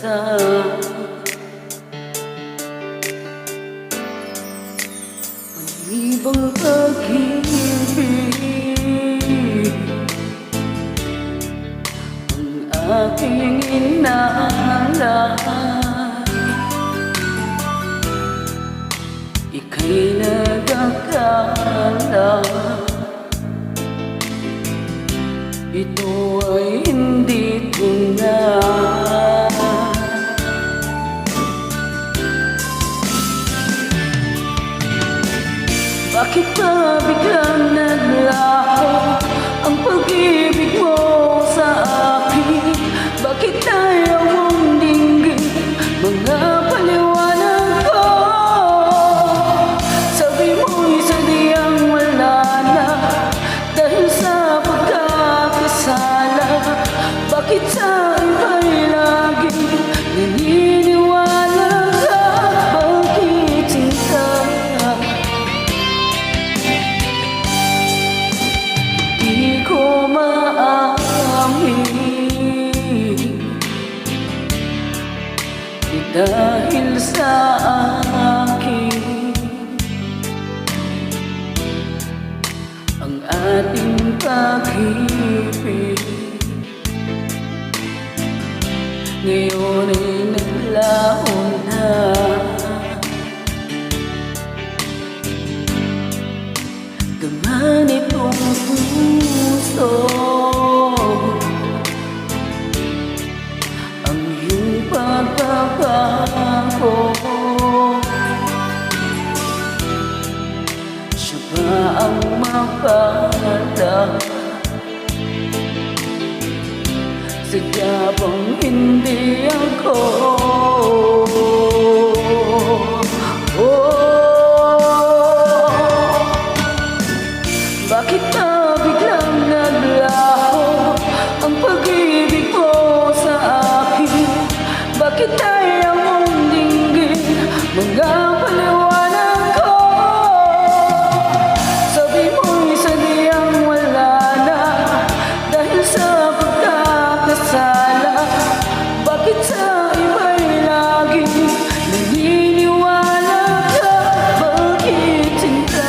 pag-asa. Ibang pag-ibig ang aking inaalay. Ika'y nag-akala ito ay hindi tunay. Bakit ba biglang naglaho ang pag-ibig mo sa akin? Bakit ayaw mong dinggin mga paliwanag ko? Sabi mo'y sadyang wala na dahil sa pagkakasala. Bakit sa iba'y laging naniniwala ka? Bakit sinta? Di ko maamin dahil sa akin ang ating pag-ibig ngayon ay naglaho na. Gaman itong puso ang iyong pagbabago. Siya ba ang mapala? Sadya bang hindi ako? Bakit ba biglang naglaho ang pag-ibig mo sa akin? Bakit ayaw mong dinggin mga paliwanag ko? Sabi mo'y sadyang wala na dahil sa pagkakasala. Bakit sa iba'y laging naniniwala ka? Bakit sinta?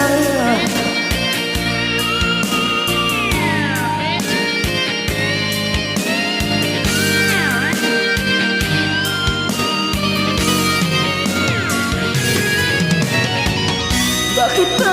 Bakit ba